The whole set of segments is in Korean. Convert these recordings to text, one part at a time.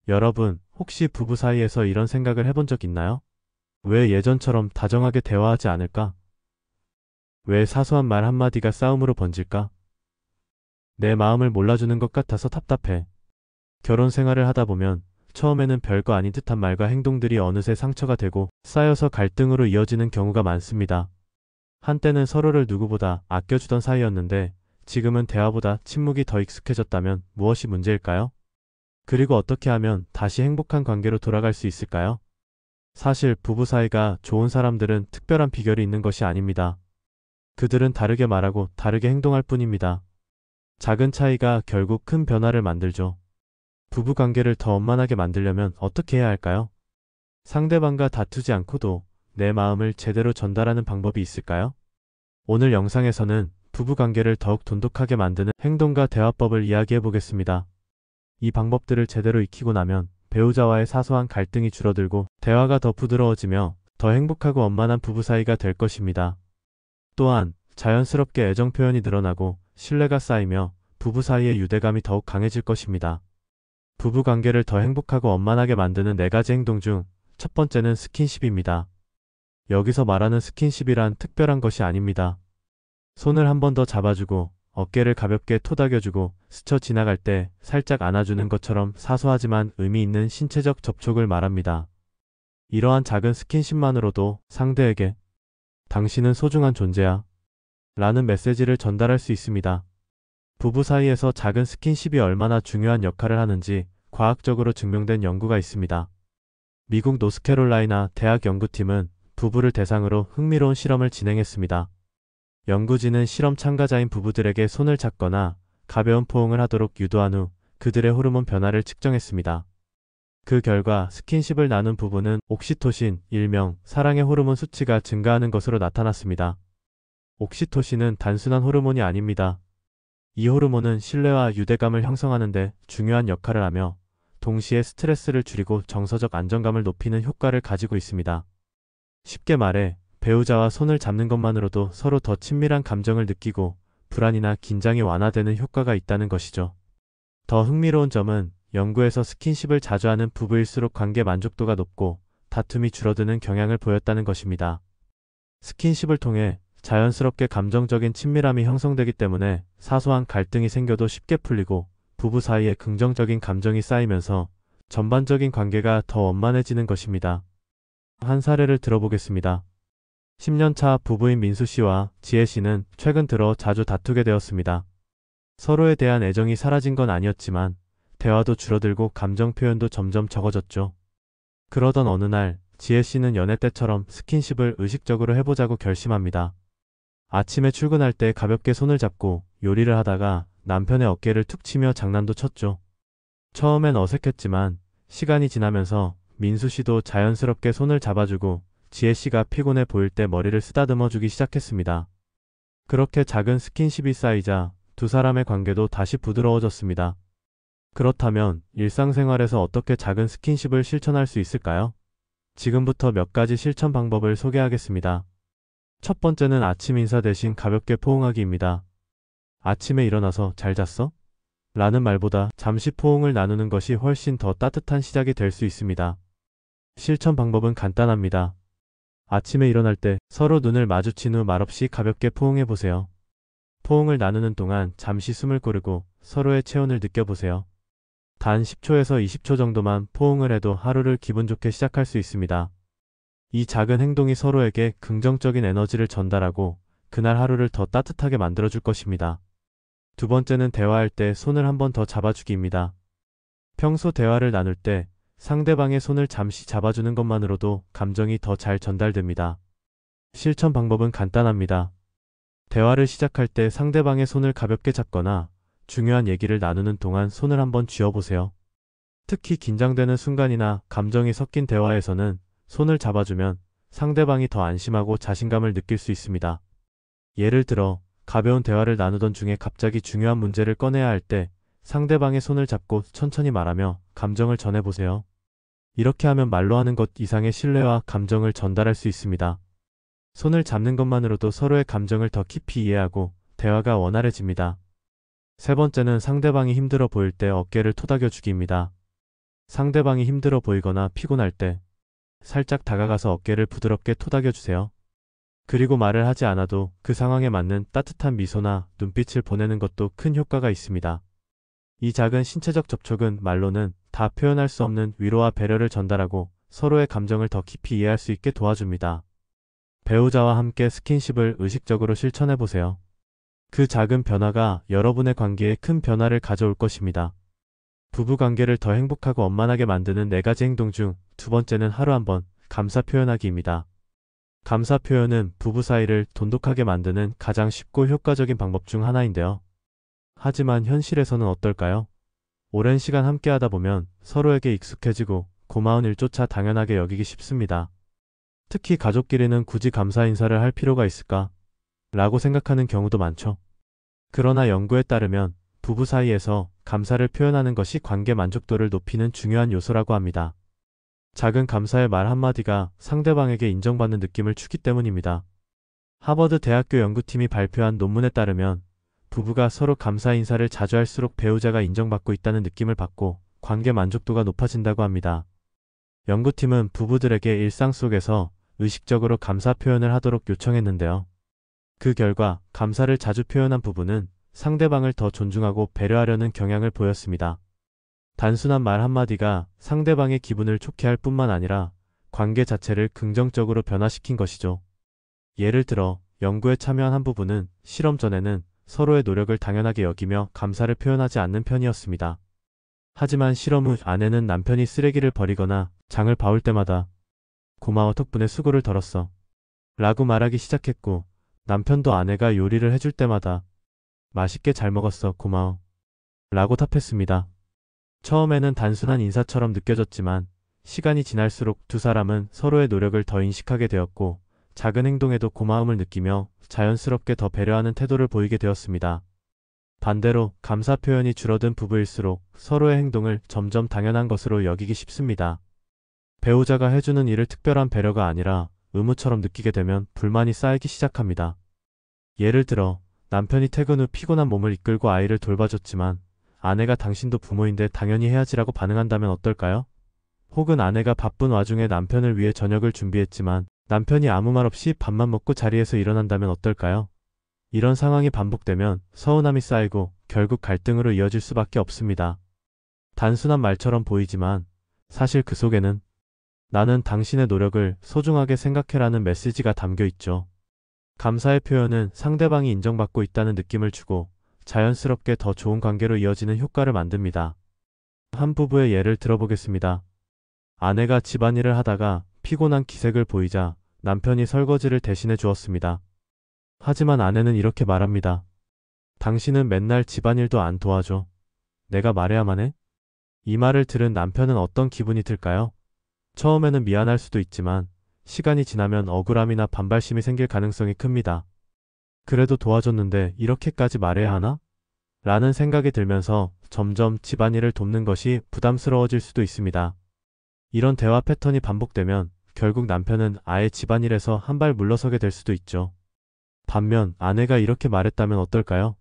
여러분, 혹시 부부 사이에서 이런 생각을 해본 적 있나요? 왜 예전처럼 다정하게 대화하지 않을까? 왜 사소한 말 한마디가 싸움으로 번질까? 내 마음을 몰라주는 것 같아서 답답해. 결혼 생활을 하다 보면 처음에는 별거 아닌 듯한 말과 행동들이 어느새 상처가 되고 쌓여서 갈등으로 이어지는 경우가 많습니다. 한때는 서로를 누구보다 아껴주던 사이였는데 지금은 대화보다 침묵이 더 익숙해졌다면 무엇이 문제일까요? 그리고 어떻게 하면 다시 행복한 관계로 돌아갈 수 있을까요? 사실 부부 사이가 좋은 사람들은 특별한 비결이 있는 것이 아닙니다. 그들은 다르게 말하고 다르게 행동할 뿐입니다. 작은 차이가 결국 큰 변화를 만들죠. 부부 관계를 더 원만하게 만들려면 어떻게 해야 할까요? 상대방과 다투지 않고도 내 마음을 제대로 전달하는 방법이 있을까요? 오늘 영상에서는 부부 관계를 더욱 돈독하게 만드는 행동과 대화법을 이야기해 보겠습니다. 이 방법들을 제대로 익히고 나면 배우자와의 사소한 갈등이 줄어들고 대화가 더 부드러워지며 더 행복하고 원만한 부부 사이가 될 것입니다. 또한 자연스럽게 애정 표현이 늘어나고 신뢰가 쌓이며 부부 사이의 유대감이 더욱 강해질 것입니다. 부부 관계를 더 행복하고 원만하게 만드는 4가지 행동 중 첫 번째는 스킨십입니다. 여기서 말하는 스킨십이란 특별한 것이 아닙니다. 손을 한 번 더 잡아주고 어깨를 가볍게 토닥여주고 스쳐 지나갈 때 살짝 안아주는 것처럼 사소하지만 의미 있는 신체적 접촉을 말합니다. 이러한 작은 스킨십만으로도 상대에게 당신은 소중한 존재야 라는 메시지를 전달할 수 있습니다. 부부 사이에서 작은 스킨십이 얼마나 중요한 역할을 하는지 과학적으로 증명된 연구가 있습니다. 미국 노스캐롤라이나 대학 연구팀은 부부를 대상으로 흥미로운 실험을 진행했습니다. 연구진은 실험 참가자인 부부들에게 손을 잡거나 가벼운 포옹을 하도록 유도한 후 그들의 호르몬 변화를 측정했습니다. 그 결과 스킨십을 나눈 부부는 옥시토신, 일명 사랑의 호르몬 수치가 증가하는 것으로 나타났습니다. 옥시토신은 단순한 호르몬이 아닙니다. 이 호르몬은 신뢰와 유대감을 형성하는 데 중요한 역할을 하며 동시에 스트레스를 줄이고 정서적 안정감을 높이는 효과를 가지고 있습니다. 쉽게 말해 배우자와 손을 잡는 것만으로도 서로 더 친밀한 감정을 느끼고 불안이나 긴장이 완화되는 효과가 있다는 것이죠. 더 흥미로운 점은 연구에서 스킨십을 자주 하는 부부일수록 관계 만족도가 높고 다툼이 줄어드는 경향을 보였다는 것입니다. 스킨십을 통해 자연스럽게 감정적인 친밀함이 형성되기 때문에 사소한 갈등이 생겨도 쉽게 풀리고 부부 사이에 긍정적인 감정이 쌓이면서 전반적인 관계가 더 원만해지는 것입니다. 한 사례를 들어보겠습니다. 10년차 부부인 민수 씨와 지혜 씨는 최근 들어 자주 다투게 되었습니다. 서로에 대한 애정이 사라진 건 아니었지만 대화도 줄어들고 감정 표현도 점점 적어졌죠. 그러던 어느 날 지혜 씨는 연애 때처럼 스킨십을 의식적으로 해보자고 결심합니다. 아침에 출근할 때 가볍게 손을 잡고 요리를 하다가 남편의 어깨를 툭 치며 장난도 쳤죠. 처음엔 어색했지만 시간이 지나면서 민수 씨도 자연스럽게 손을 잡아주고 지혜 씨가 피곤해 보일 때 머리를 쓰다듬어 주기 시작했습니다. 그렇게 작은 스킨십이 쌓이자 두 사람의 관계도 다시 부드러워졌습니다. 그렇다면 일상생활에서 어떻게 작은 스킨십을 실천할 수 있을까요? 지금부터 몇 가지 실천 방법을 소개하겠습니다. 첫 번째는 아침 인사 대신 가볍게 포옹하기입니다. 아침에 일어나서 잘 잤어? 라는 말보다 잠시 포옹을 나누는 것이 훨씬 더 따뜻한 시작이 될 수 있습니다. 실천 방법은 간단합니다. 아침에 일어날 때 서로 눈을 마주친 후 말없이 가볍게 포옹해 보세요. 포옹을 나누는 동안 잠시 숨을 고르고 서로의 체온을 느껴보세요. 단 10초에서 20초 정도만 포옹을 해도 하루를 기분 좋게 시작할 수 있습니다. 이 작은 행동이 서로에게 긍정적인 에너지를 전달하고 그날 하루를 더 따뜻하게 만들어줄 것입니다. 두 번째는 대화할 때 손을 한 번 더 잡아주기입니다. 평소 대화를 나눌 때 상대방의 손을 잠시 잡아주는 것만으로도 감정이 더 잘 전달됩니다. 실천 방법은 간단합니다. 대화를 시작할 때 상대방의 손을 가볍게 잡거나 중요한 얘기를 나누는 동안 손을 한번 쥐어보세요. 특히 긴장되는 순간이나 감정이 섞인 대화에서는 손을 잡아주면 상대방이 더 안심하고 자신감을 느낄 수 있습니다. 예를 들어 가벼운 대화를 나누던 중에 갑자기 중요한 문제를 꺼내야 할 때 상대방의 손을 잡고 천천히 말하며 감정을 전해보세요. 이렇게 하면 말로 하는 것 이상의 신뢰와 감정을 전달할 수 있습니다. 손을 잡는 것만으로도 서로의 감정을 더 깊이 이해하고 대화가 원활해집니다. 세 번째는 상대방이 힘들어 보일 때 어깨를 토닥여 주기입니다. 상대방이 힘들어 보이거나 피곤할 때 살짝 다가가서 어깨를 부드럽게 토닥여 주세요. 그리고 말을 하지 않아도 그 상황에 맞는 따뜻한 미소나 눈빛을 보내는 것도 큰 효과가 있습니다. 이 작은 신체적 접촉은 말로는 다 표현할 수 없는 위로와 배려를 전달하고 서로의 감정을 더 깊이 이해할 수 있게 도와줍니다. 배우자와 함께 스킨십을 의식적으로 실천해 보세요. 그 작은 변화가 여러분의 관계에 큰 변화를 가져올 것입니다. 부부 관계를 더 행복하고 원만하게 만드는 4가지 행동 중 두 번째는 하루 한 번 감사 표현하기입니다. 감사 표현은 부부 사이를 돈독하게 만드는 가장 쉽고 효과적인 방법 중 하나인데요. 하지만 현실에서는 어떨까요? 오랜 시간 함께 하다 보면 서로에게 익숙해지고 고마운 일조차 당연하게 여기기 쉽습니다. 특히 가족끼리는 굳이 감사 인사를 할 필요가 있을까? 라고 생각하는 경우도 많죠. 그러나 연구에 따르면 부부 사이에서 감사를 표현하는 것이 관계 만족도를 높이는 중요한 요소라고 합니다. 작은 감사의 말 한마디가 상대방에게 인정받는 느낌을 주기 때문입니다. 하버드 대학교 연구팀이 발표한 논문에 따르면 부부가 서로 감사 인사를 자주 할수록 배우자가 인정받고 있다는 느낌을 받고 관계 만족도가 높아진다고 합니다. 연구팀은 부부들에게 일상 속에서 의식적으로 감사 표현을 하도록 요청했는데요. 그 결과 감사를 자주 표현한 부부는 상대방을 더 존중하고 배려하려는 경향을 보였습니다. 단순한 말 한마디가 상대방의 기분을 좋게 할 뿐만 아니라 관계 자체를 긍정적으로 변화시킨 것이죠. 예를 들어 연구에 참여한 한 부부는 실험 전에는 서로의 노력을 당연하게 여기며 감사를 표현하지 않는 편이었습니다. 하지만 실험 후 아내는 남편이 쓰레기를 버리거나 장을 봐올 때마다 고마워 덕분에 수고를 덜었어 라고 말하기 시작했고, 남편도 아내가 요리를 해줄 때마다 맛있게 잘 먹었어 고마워 라고 답했습니다. 처음에는 단순한 인사처럼 느껴졌지만 시간이 지날수록 두 사람은 서로의 노력을 더 인식하게 되었고 작은 행동에도 고마움을 느끼며 자연스럽게 더 배려하는 태도를 보이게 되었습니다. 반대로 감사 표현이 줄어든 부부일수록 서로의 행동을 점점 당연한 것으로 여기기 쉽습니다. 배우자가 해주는 일을 특별한 배려가 아니라 의무처럼 느끼게 되면 불만이 쌓이기 시작합니다. 예를 들어 남편이 퇴근 후 피곤한 몸을 이끌고 아이를 돌봐줬지만 아내가 당신도 부모인데 당연히 해야지라고 반응한다면 어떨까요? 혹은 아내가 바쁜 와중에 남편을 위해 저녁을 준비했지만 남편이 아무 말 없이 밥만 먹고 자리에서 일어난다면 어떨까요? 이런 상황이 반복되면 서운함이 쌓이고 결국 갈등으로 이어질 수밖에 없습니다. 단순한 말처럼 보이지만 사실 그 속에는 나는 당신의 노력을 소중하게 생각해라는 메시지가 담겨 있죠. 감사의 표현은 상대방이 인정받고 있다는 느낌을 주고 자연스럽게 더 좋은 관계로 이어지는 효과를 만듭니다. 한 부부의 예를 들어보겠습니다. 아내가 집안일을 하다가 피곤한 기색을 보이자 남편이 설거지를 대신해 주었습니다. 하지만 아내는 이렇게 말합니다. 당신은 맨날 집안일도 안 도와줘. 내가 말해야만 해? 이 말을 들은 남편은 어떤 기분이 들까요? 처음에는 미안할 수도 있지만 시간이 지나면 억울함이나 반발심이 생길 가능성이 큽니다. 그래도 도와줬는데 이렇게까지 말해야 하나? 라는 생각이 들면서 점점 집안일을 돕는 것이 부담스러워질 수도 있습니다. 이런 대화 패턴이 반복되면 결국 남편은 아예 집안일에서 한 발 물러서게 될 수도 있죠. 반면 아내가 이렇게 말했다면 어떨까요?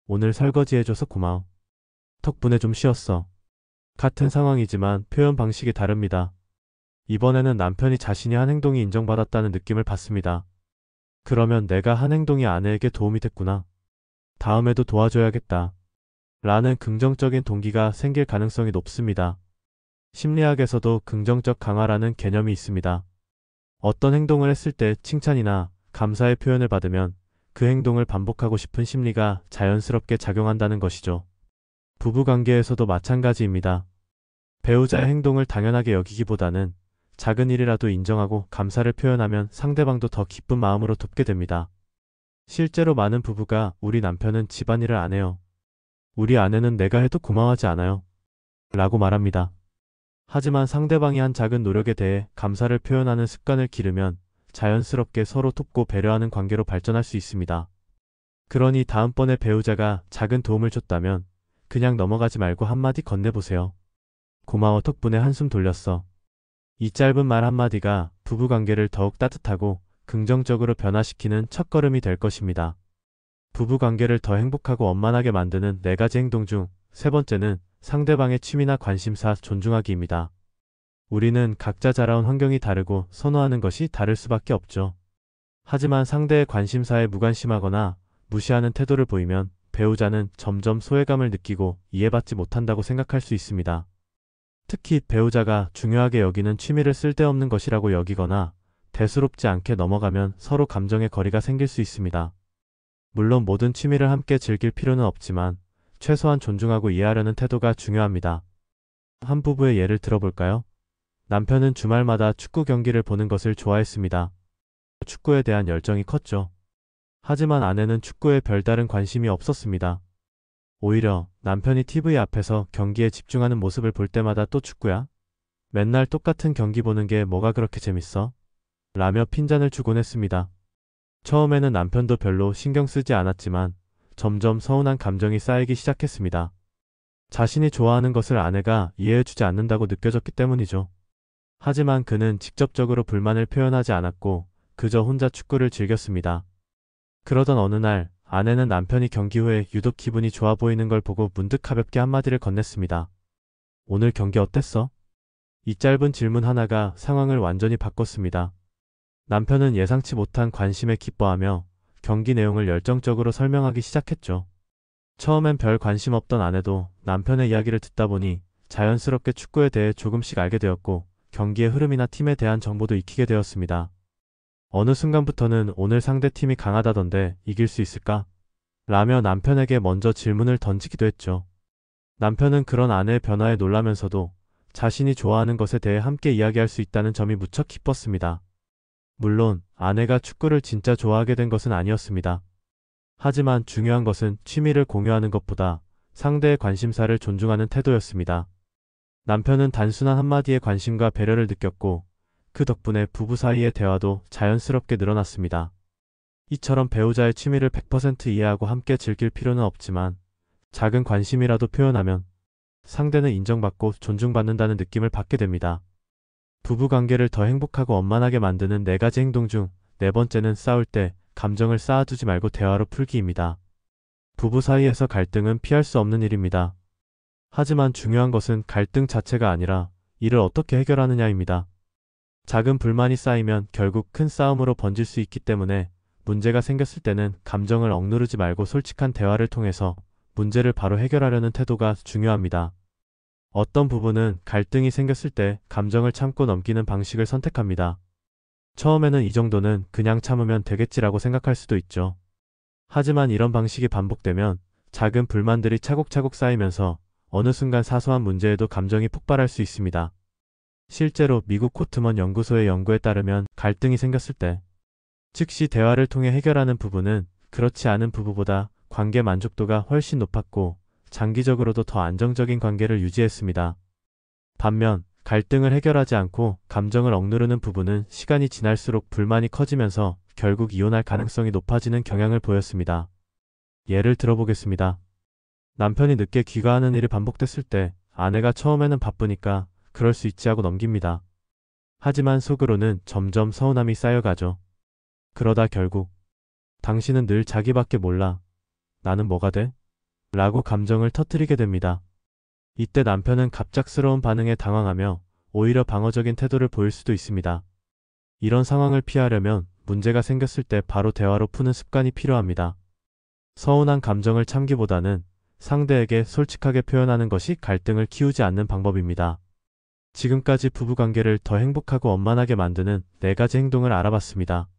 오늘 설거지해줘서 고마워. 덕분에 좀 쉬었어. 같은 상황이지만 표현 방식이 다릅니다. 이번에는 남편이 자신이 한 행동이 인정받았다는 느낌을 받습니다. 그러면 내가 한 행동이 아내에게 도움이 됐구나. 다음에도 도와줘야겠다. 라는 긍정적인 동기가 생길 가능성이 높습니다. 심리학에서도 긍정적 강화라는 개념이 있습니다. 어떤 행동을 했을 때 칭찬이나 감사의 표현을 받으면 그 행동을 반복하고 싶은 심리가 자연스럽게 작용한다는 것이죠. 부부관계에서도 마찬가지입니다. 배우자의 행동을 당연하게 여기기보다는 작은 일이라도 인정하고 감사를 표현하면 상대방도 더 기쁜 마음으로 돕게 됩니다. 실제로 많은 부부가 우리 남편은 집안일을 안 해요. 우리 아내는 내가 해도 고마워하지 않아요. 라고 말합니다. 하지만 상대방이 한 작은 노력에 대해 감사를 표현하는 습관을 기르면 자연스럽게 서로 돕고 배려하는 관계로 발전할 수 있습니다. 그러니 다음번에 배우자가 작은 도움을 줬다면 그냥 넘어가지 말고 한마디 건네보세요. 고마워 덕분에 한숨 돌렸어. 이 짧은 말 한마디가 부부관계를 더욱 따뜻하고 긍정적으로 변화시키는 첫걸음이 될 것입니다. 부부관계를 더 행복하고 원만하게 만드는 4가지 행동 중 세 번째는 상대방의 취미나 관심사 존중하기입니다. 우리는 각자 자라온 환경이 다르고 선호하는 것이 다를 수밖에 없죠. 하지만 상대의 관심사에 무관심하거나 무시하는 태도를 보이면 배우자는 점점 소외감을 느끼고 이해받지 못한다고 생각할 수 있습니다. 특히 배우자가 중요하게 여기는 취미를 쓸데없는 것이라고 여기거나 대수롭지 않게 넘어가면 서로 감정의 거리가 생길 수 있습니다. 물론 모든 취미를 함께 즐길 필요는 없지만 최소한 존중하고 이해하려는 태도가 중요합니다. 한 부부의 예를 들어볼까요? 남편은 주말마다 축구 경기를 보는 것을 좋아했습니다. 축구에 대한 열정이 컸죠. 하지만 아내는 축구에 별다른 관심이 없었습니다. 오히려 남편이 TV 앞에서 경기에 집중하는 모습을 볼 때마다 또 축구야? 맨날 똑같은 경기 보는 게 뭐가 그렇게 재밌어? 라며 핀잔을 주곤 했습니다. 처음에는 남편도 별로 신경 쓰지 않았지만 점점 서운한 감정이 쌓이기 시작했습니다. 자신이 좋아하는 것을 아내가 이해해주지 않는다고 느껴졌기 때문이죠. 하지만 그는 직접적으로 불만을 표현하지 않았고 그저 혼자 축구를 즐겼습니다. 그러던 어느 날 아내는 남편이 경기 후에 유독 기분이 좋아 보이는 걸 보고 문득 가볍게 한마디를 건넸습니다. 오늘 경기 어땠어? 이 짧은 질문 하나가 상황을 완전히 바꿨습니다. 남편은 예상치 못한 관심에 기뻐하며 경기 내용을 열정적으로 설명하기 시작했죠. 처음엔 별 관심 없던 아내도 남편의 이야기를 듣다 보니 자연스럽게 축구에 대해 조금씩 알게 되었고 경기의 흐름이나 팀에 대한 정보도 익히게 되었습니다. 어느 순간부터는 오늘 상대팀이 강하다던데 이길 수 있을까? 라며 남편에게 먼저 질문을 던지기도 했죠. 남편은 그런 아내의 변화에 놀라면서도 자신이 좋아하는 것에 대해 함께 이야기할 수 있다는 점이 무척 기뻤습니다. 물론 아내가 축구를 진짜 좋아하게 된 것은 아니었습니다. 하지만 중요한 것은 취미를 공유하는 것보다 상대의 관심사를 존중하는 태도였습니다. 남편은 단순한 한마디의 관심과 배려를 느꼈고 그 덕분에 부부 사이의 대화도 자연스럽게 늘어났습니다. 이처럼 배우자의 취미를 100% 이해하고 함께 즐길 필요는 없지만 작은 관심이라도 표현하면 상대는 인정받고 존중받는다는 느낌을 받게 됩니다. 부부 관계를 더 행복하고 원만하게 만드는 4가지 행동 중 4번째는 싸울 때 감정을 쌓아두지 말고 대화로 풀기입니다. 부부 사이에서 갈등은 피할 수 없는 일입니다. 하지만 중요한 것은 갈등 자체가 아니라 이를 어떻게 해결하느냐입니다. 작은 불만이 쌓이면 결국 큰 싸움으로 번질 수 있기 때문에 문제가 생겼을 때는 감정을 억누르지 말고 솔직한 대화를 통해서 문제를 바로 해결하려는 태도가 중요합니다. 어떤 부부는 갈등이 생겼을 때 감정을 참고 넘기는 방식을 선택합니다. 처음에는 이 정도는 그냥 참으면 되겠지라고 생각할 수도 있죠. 하지만 이런 방식이 반복되면 작은 불만들이 차곡차곡 쌓이면서 어느 순간 사소한 문제에도 감정이 폭발할 수 있습니다. 실제로 미국 코트먼 연구소의 연구에 따르면 갈등이 생겼을 때 즉시 대화를 통해 해결하는 부부는 그렇지 않은 부부보다 관계 만족도가 훨씬 높았고 장기적으로도 더 안정적인 관계를 유지했습니다. 반면 갈등을 해결하지 않고 감정을 억누르는 부부는 시간이 지날수록 불만이 커지면서 결국 이혼할 가능성이 높아지는 경향을 보였습니다. 예를 들어보겠습니다. 남편이 늦게 귀가하는 일이 반복됐을 때 아내가 처음에는 바쁘니까 그럴 수 있지 하고 넘깁니다. 하지만 속으로는 점점 서운함이 쌓여가죠. 그러다 결국 당신은 늘 자기밖에 몰라. 나는 뭐가 돼? 라고 감정을 터뜨리게 됩니다. 이때 남편은 갑작스러운 반응에 당황하며 오히려 방어적인 태도를 보일 수도 있습니다. 이런 상황을 피하려면 문제가 생겼을 때 바로 대화로 푸는 습관이 필요합니다. 서운한 감정을 참기보다는 상대에게 솔직하게 표현하는 것이 갈등을 키우지 않는 방법입니다. 지금까지 부부관계를 더 행복하고 원만하게 만드는 4가지 행동을 알아봤습니다.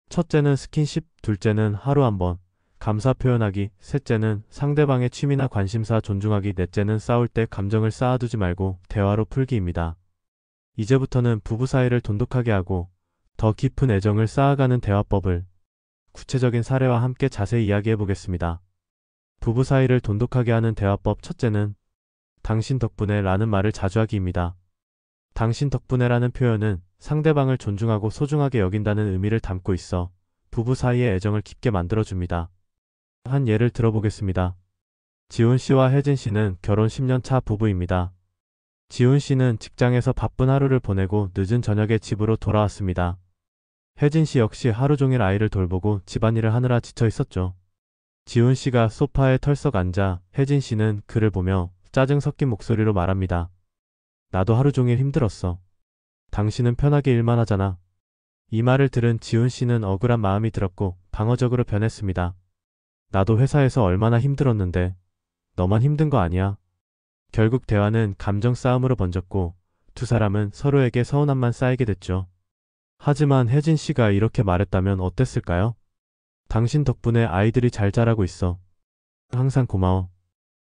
첫째는 스킨십, 둘째는 하루 한 번 감사 표현하기, 셋째는 상대방의 취미나 관심사 존중하기, 넷째는 싸울 때 감정을 쌓아두지 말고 대화로 풀기입니다. 이제부터는 부부 사이를 돈독하게 하고 더 깊은 애정을 쌓아가는 대화법을 구체적인 사례와 함께 자세히 이야기해 보겠습니다. 부부 사이를 돈독하게 하는 대화법 첫째는 당신 덕분에 라는 말을 자주 하기입니다. 당신 덕분에라는 표현은 상대방을 존중하고 소중하게 여긴다는 의미를 담고 있어 부부 사이의 애정을 깊게 만들어줍니다. 한 예를 들어보겠습니다. 지훈 씨와 혜진 씨는 결혼 10년 차 부부입니다. 지훈 씨는 직장에서 바쁜 하루를 보내고 늦은 저녁에 집으로 돌아왔습니다. 혜진 씨 역시 하루 종일 아이를 돌보고 집안일을 하느라 지쳐 있었죠. 지훈 씨가 소파에 털썩 앉아 혜진 씨는 그를 보며 짜증 섞인 목소리로 말합니다. 나도 하루 종일 힘들었어. 당신은 편하게 일만 하잖아. 이 말을 들은 지훈 씨는 억울한 마음이 들었고 방어적으로 변했습니다. 나도 회사에서 얼마나 힘들었는데 너만 힘든 거 아니야. 결국 대화는 감정 싸움으로 번졌고 두 사람은 서로에게 서운함만 쌓이게 됐죠. 하지만 혜진 씨가 이렇게 말했다면 어땠을까요? 당신 덕분에 아이들이 잘 자라고 있어. 항상 고마워.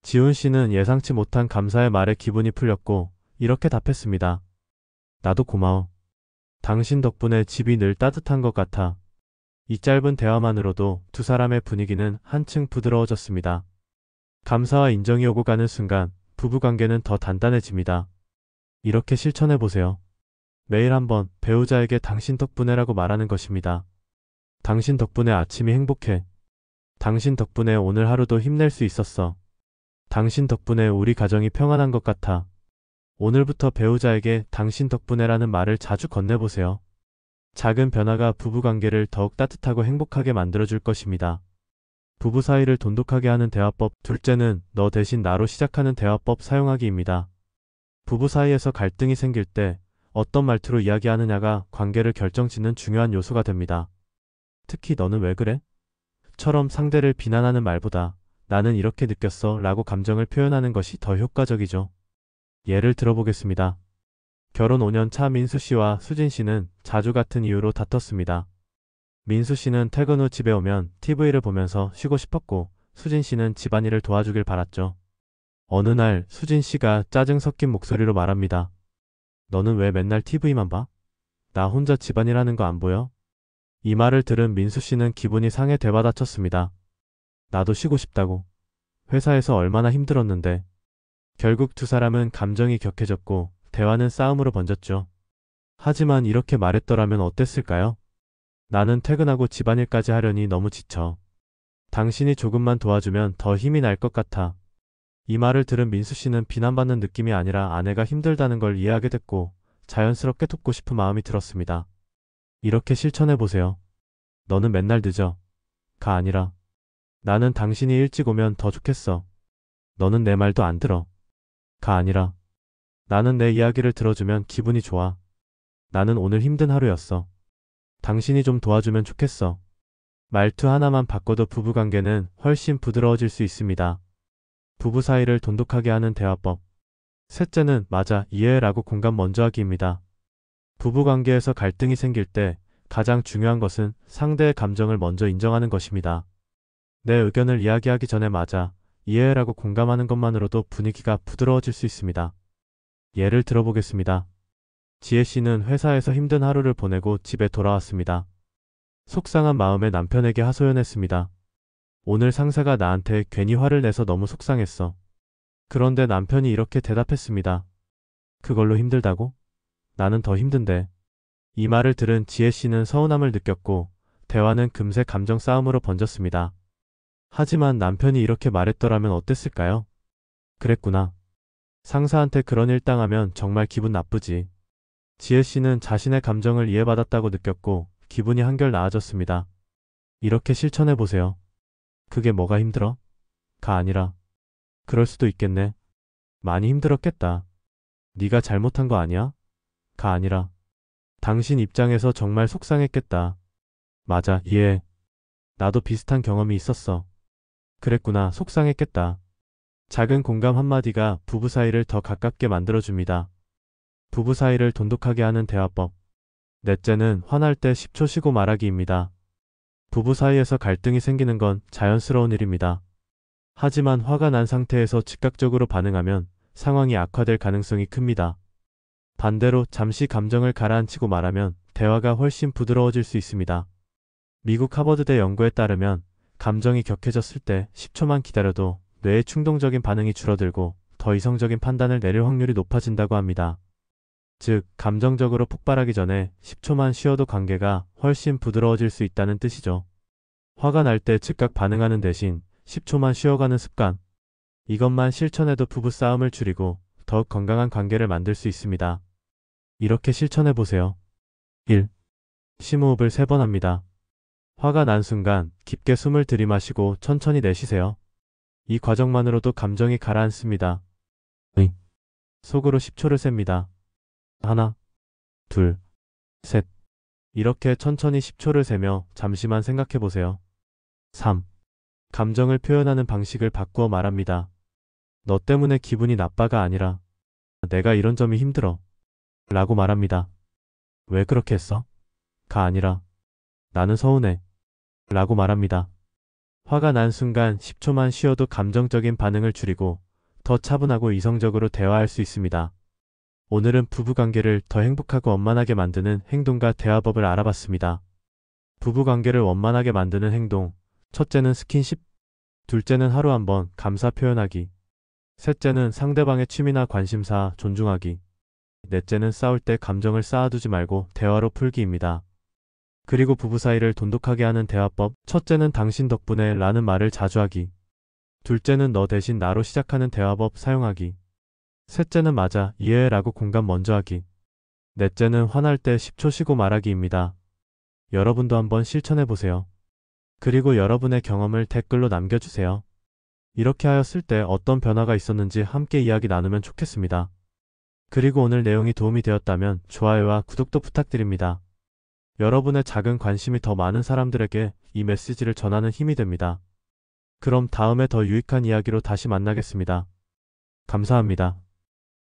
지훈 씨는 예상치 못한 감사의 말에 기분이 풀렸고 이렇게 답했습니다. 나도 고마워. 당신 덕분에 집이 늘 따뜻한 것 같아. 이 짧은 대화만으로도 두 사람의 분위기는 한층 부드러워졌습니다. 감사와 인정이 오고 가는 순간 부부관계는 더 단단해집니다. 이렇게 실천해보세요. 매일 한번 배우자에게 당신 덕분에라고 말하는 것입니다. 당신 덕분에 아침이 행복해. 당신 덕분에 오늘 하루도 힘낼 수 있었어. 당신 덕분에 우리 가정이 평안한 것 같아. 오늘부터 배우자에게 당신 덕분에라는 말을 자주 건네보세요. 작은 변화가 부부관계를 더욱 따뜻하고 행복하게 만들어줄 것입니다. 부부 사이를 돈독하게 하는 대화법 둘째는 너 대신 나로 시작하는 대화법 사용하기입니다. 부부 사이에서 갈등이 생길 때 어떤 말투로 이야기하느냐가 관계를 결정짓는 중요한 요소가 됩니다. 특히 너는 왜 그래? 처럼 상대를 비난하는 말보다 나는 이렇게 느꼈어 라고 감정을 표현하는 것이 더 효과적이죠. 예를 들어보겠습니다. 결혼 5년 차 민수 씨와 수진 씨는 자주 같은 이유로 다퉜습니다. 민수 씨는 퇴근 후 집에 오면 TV를 보면서 쉬고 싶었고 수진 씨는 집안일을 도와주길 바랐죠. 어느 날 수진 씨가 짜증 섞인 목소리로 말합니다. 너는 왜 맨날 TV만 봐? 나 혼자 집안일 하는 거 안 보여? 이 말을 들은 민수 씨는 기분이 상해 되받아쳤습니다. 나도 쉬고 싶다고. 회사에서 얼마나 힘들었는데. 결국 두 사람은 감정이 격해졌고 대화는 싸움으로 번졌죠. 하지만 이렇게 말했더라면 어땠을까요? 나는 퇴근하고 집안일까지 하려니 너무 지쳐. 당신이 조금만 도와주면 더 힘이 날 것 같아. 이 말을 들은 민수 씨는 비난받는 느낌이 아니라 아내가 힘들다는 걸 이해하게 됐고 자연스럽게 돕고 싶은 마음이 들었습니다. 이렇게 실천해보세요. 너는 맨날 늦어. 가 아니라 나는 당신이 일찍 오면 더 좋겠어. 너는 내 말도 안 들어. 가 아니라 나는 내 이야기를 들어주면 기분이 좋아. 나는 오늘 힘든 하루였어. 당신이 좀 도와주면 좋겠어. 말투 하나만 바꿔도 부부관계는 훨씬 부드러워질 수 있습니다. 부부 사이를 돈독하게 하는 대화법. 셋째는 맞아, 이해라고 공감 먼저 하기입니다. 부부관계에서 갈등이 생길 때 가장 중요한 것은 상대의 감정을 먼저 인정하는 것입니다. 내 의견을 이야기하기 전에 맞아, 이해라고 공감하는 것만으로도 분위기가 부드러워질 수 있습니다. 예를 들어보겠습니다. 지혜 씨는 회사에서 힘든 하루를 보내고 집에 돌아왔습니다. 속상한 마음에 남편에게 하소연했습니다. 오늘 상사가 나한테 괜히 화를 내서 너무 속상했어. 그런데 남편이 이렇게 대답했습니다. 그걸로 힘들다고? 나는 더 힘든데. 이 말을 들은 지혜 씨는 서운함을 느꼈고 대화는 금세 감정 싸움으로 번졌습니다. 하지만 남편이 이렇게 말했더라면 어땠을까요? 그랬구나. 상사한테 그런 일 당하면 정말 기분 나쁘지. 지혜 씨는 자신의 감정을 이해받았다고 느꼈고 기분이 한결 나아졌습니다. 이렇게 실천해보세요. 그게 뭐가 힘들어? 가 아니라 그럴 수도 있겠네. 많이 힘들었겠다. 네가 잘못한 거 아니야? 가 아니라 당신 입장에서 정말 속상했겠다. 맞아, 이해해. 나도 비슷한 경험이 있었어. 그랬구나, 속상했겠다. 작은 공감 한마디가 부부 사이를 더 가깝게 만들어줍니다. 부부 사이를 돈독하게 하는 대화법. 넷째는 화날 때 10초 쉬고 말하기입니다. 부부 사이에서 갈등이 생기는 건 자연스러운 일입니다. 하지만 화가 난 상태에서 즉각적으로 반응하면 상황이 악화될 가능성이 큽니다. 반대로 잠시 감정을 가라앉히고 말하면 대화가 훨씬 부드러워질 수 있습니다. 미국 하버드대 연구에 따르면 감정이 격해졌을 때 10초만 기다려도 뇌의 충동적인 반응이 줄어들고 더 이성적인 판단을 내릴 확률이 높아진다고 합니다. 즉, 감정적으로 폭발하기 전에 10초만 쉬어도 관계가 훨씬 부드러워질 수 있다는 뜻이죠. 화가 날 때 즉각 반응하는 대신 10초만 쉬어가는 습관. 이것만 실천해도 부부싸움을 줄이고 더욱 건강한 관계를 만들 수 있습니다. 이렇게 실천해보세요. 1. 심호흡을 3번 합니다. 화가 난 순간 깊게 숨을 들이마시고 천천히 내쉬세요. 이 과정만으로도 감정이 가라앉습니다. 속으로 10초를 셉니다. 하나, 둘, 셋. 이렇게 천천히 10초를 세며 잠시만 생각해 보세요. 3. 감정을 표현하는 방식을 바꾸어 말합니다. 너 때문에 기분이 나빠가 아니라 내가 이런 점이 힘들어 라고 말합니다. 왜 그렇게 했어? 가 아니라 나는 서운해 라고 말합니다. 화가 난 순간 10초만 쉬어도 감정적인 반응을 줄이고 더 차분하고 이성적으로 대화할 수 있습니다. 오늘은 부부관계를 더 행복하고 원만하게 만드는 행동과 대화법을 알아봤습니다. 부부관계를 원만하게 만드는 행동. 첫째는 스킨십, 둘째는 하루 한 번 감사 표현하기, 셋째는 상대방의 취미나 관심사 존중하기, 넷째는 싸울 때 감정을 쌓아두지 말고 대화로 풀기입니다. 그리고 부부 사이를 돈독하게 하는 대화법. 첫째는 당신 덕분에 라는 말을 자주 하기, 둘째는 너 대신 나로 시작하는 대화법 사용하기, 셋째는 맞아, 이해해 라고 공감 먼저 하기, 넷째는 화날 때 10초 쉬고 말하기입니다. 여러분도 한번 실천해보세요. 그리고 여러분의 경험을 댓글로 남겨주세요. 이렇게 하였을 때 어떤 변화가 있었는지 함께 이야기 나누면 좋겠습니다. 그리고 오늘 내용이 도움이 되었다면 좋아요와 구독도 부탁드립니다. 여러분의 작은 관심이 더 많은 사람들에게 이 메시지를 전하는 힘이 됩니다. 그럼 다음에 더 유익한 이야기로 다시 만나겠습니다. 감사합니다.